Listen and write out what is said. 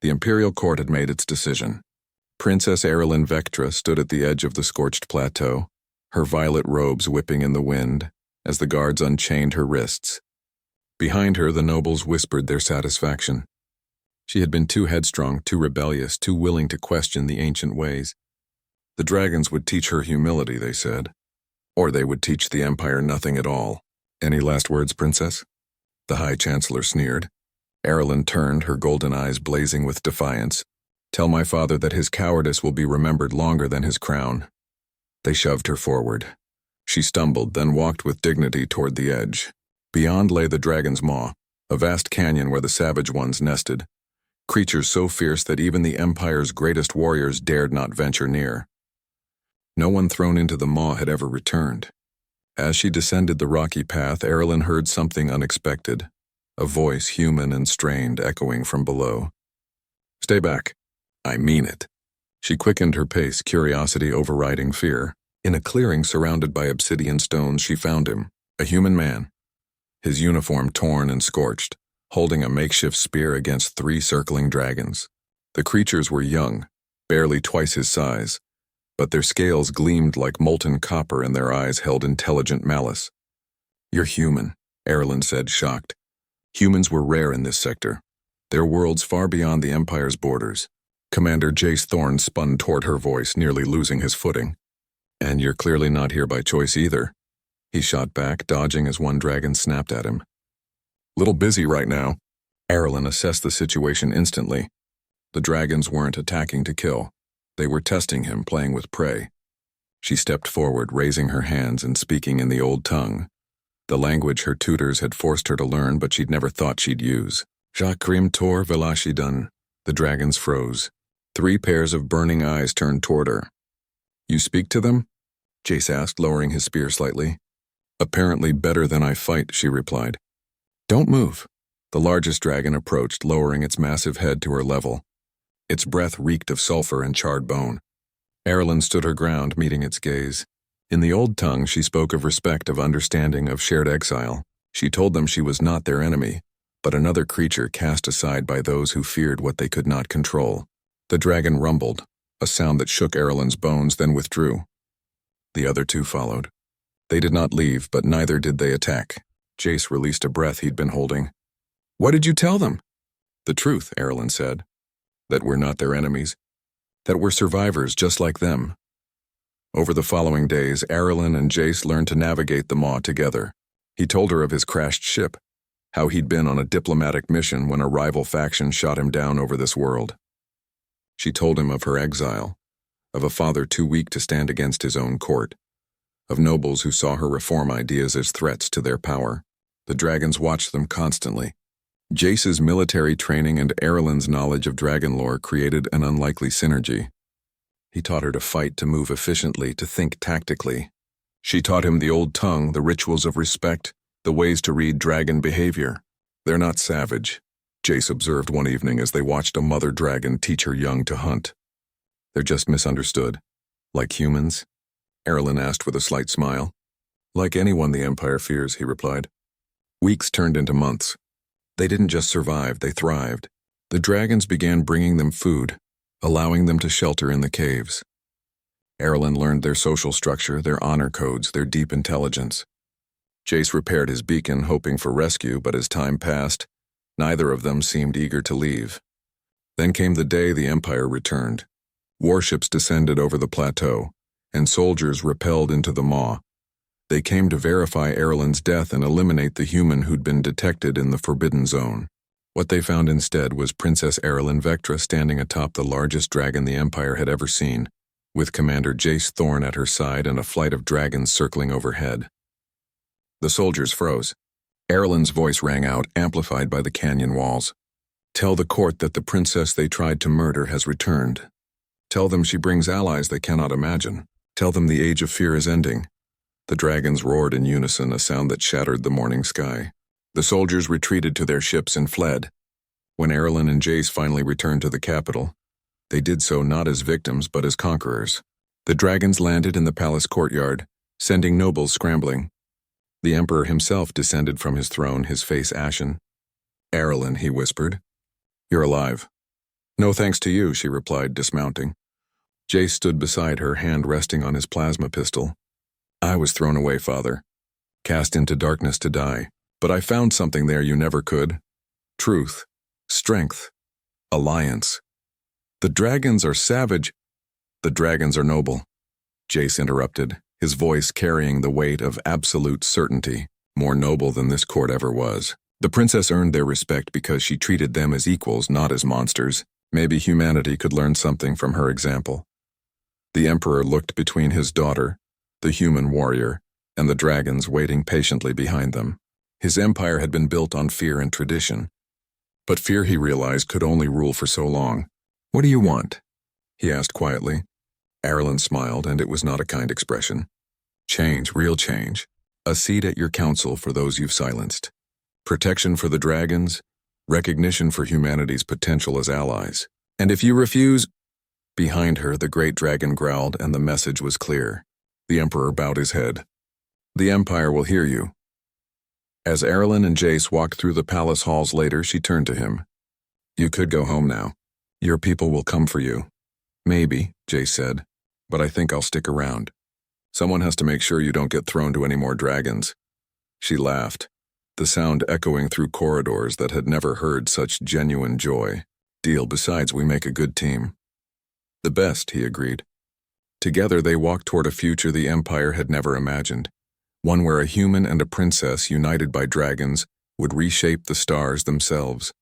The imperial court had made its decision. Princess Erlyn Vectra stood at the edge of the scorched plateau, her violet robes whipping in the wind as the guards unchained her wrists. Behind her, the nobles whispered their satisfaction. She had been too headstrong, too rebellious, too willing to question the ancient ways. The dragons would teach her humility, they said, or they would teach the Empire nothing at all. Any last words, Princess? The High Chancellor sneered. Erlyn turned, her golden eyes blazing with defiance. Tell my father that his cowardice will be remembered longer than his crown. They shoved her forward. She stumbled, then walked with dignity toward the edge. Beyond lay the Dragon's Maw, a vast canyon where the Savage Ones nested, creatures so fierce that even the Empire's greatest warriors dared not venture near. No one thrown into the maw had ever returned. As she descended the rocky path, Erlyn heard something unexpected, a voice human and strained echoing from below. Stay back. I mean it. She quickened her pace, curiosity overriding fear. In a clearing surrounded by obsidian stones, she found him, a human man, his uniform torn and scorched, holding a makeshift spear against 3 circling dragons. The creatures were young, barely twice his size, but their scales gleamed like molten copper and their eyes held intelligent malice. You're human, Erlyn said, shocked. Humans were rare in this sector, their worlds far beyond the Empire's borders. Commander Jace Thorne spun toward her voice, nearly losing his footing. And you're clearly not here by choice either. He shot back, dodging as one dragon snapped at him. Little busy right now. Erlyn assessed the situation instantly. The dragons weren't attacking to kill. They were testing him, playing with prey. She stepped forward, raising her hands and speaking in the old tongue, the language her tutors had forced her to learn but she'd never thought she'd use. Jakrim Tor Velashidan. The dragons froze. 3 pairs of burning eyes turned toward her. You speak to them? Jace asked, lowering his spear slightly. Apparently better than I fight, she replied. Don't move. The largest dragon approached, lowering its massive head to her level. Its breath reeked of sulfur and charred bone. Erlyn stood her ground, meeting its gaze. In the old tongue, she spoke of respect, of understanding, of shared exile. She told them she was not their enemy, but another creature cast aside by those who feared what they could not control. The dragon rumbled, a sound that shook Erlyn's bones, then withdrew. The other 2 followed. They did not leave, but neither did they attack. Jace released a breath he'd been holding. What did you tell them? The truth, Erlyn said. That we're not their enemies. That we're survivors just like them. Over the following days, Erlyn and Jace learned to navigate the maw together. He told her of his crashed ship, how he'd been on a diplomatic mission when a rival faction shot him down over this world. She told him of her exile, of a father too weak to stand against his own court, of nobles who saw her reform ideas as threats to their power. The dragons watched them constantly. Jace's military training and Erlyn's knowledge of dragon lore created an unlikely synergy. He taught her to fight, to move efficiently, to think tactically. She taught him the old tongue, the rituals of respect, the ways to read dragon behavior. They're not savage, Jace observed one evening as they watched a mother dragon teach her young to hunt. They're just misunderstood. Like humans? Erlyn asked with a slight smile. Like anyone the Empire fears, he replied. Weeks turned into months. They didn't just survive, they thrived. The dragons began bringing them food, allowing them to shelter in the caves. Erlyn learned their social structure, their honor codes, their deep intelligence. Jace repaired his beacon, hoping for rescue, but as time passed, neither of them seemed eager to leave. Then came the day the Empire returned. Warships descended over the plateau, and soldiers rappelled into the maw. They came to verify Erlyn's death and eliminate the human who'd been detected in the Forbidden Zone. What they found instead was Princess Erlyn Vectra standing atop the largest dragon the Empire had ever seen, with Commander Jace Thorne at her side and a flight of dragons circling overhead. The soldiers froze. Erlyn's voice rang out, amplified by the canyon walls. Tell the court that the princess they tried to murder has returned. Tell them she brings allies they cannot imagine. Tell them the age of fear is ending. The dragons roared in unison, a sound that shattered the morning sky. The soldiers retreated to their ships and fled. When Erlyn and Jace finally returned to the capital, they did so not as victims but as conquerors. The dragons landed in the palace courtyard, sending nobles scrambling. The emperor himself descended from his throne, his face ashen. Erlyn, he whispered. You're alive. No thanks to you, she replied, dismounting. Jace stood beside her, hand resting on his plasma pistol. I was thrown away, Father. Cast into darkness to die. But I found something there you never could. Truth. Strength. Alliance. The dragons are savage. The dragons are noble. Jace interrupted, his voice carrying the weight of absolute certainty, more noble than this court ever was. The princess earned their respect because she treated them as equals, not as monsters. Maybe humanity could learn something from her example. The emperor looked between his daughter, the human warrior, and the dragons waiting patiently behind them. His empire had been built on fear and tradition. But fear, he realized, could only rule for so long. What do you want? He asked quietly. Arlen smiled, and it was not a kind expression. Change, real change. A seat at your council for those you've silenced. Protection for the dragons, recognition for humanity's potential as allies. And if you refuse... Behind her, the great dragon growled, and the message was clear. The emperor bowed his head. The Empire will hear you. As Arlen and Jace walked through the palace halls later, she turned to him. You could go home now. Your people will come for you. Maybe, Jace said, but I think I'll stick around. Someone has to make sure you don't get thrown to any more dragons. She laughed, the sound echoing through corridors that had never heard such genuine joy. Deal, besides, we make a good team. The best, he agreed. Together they walked toward a future the Empire had never imagined, one where a human and a princess united by dragons would reshape the stars themselves.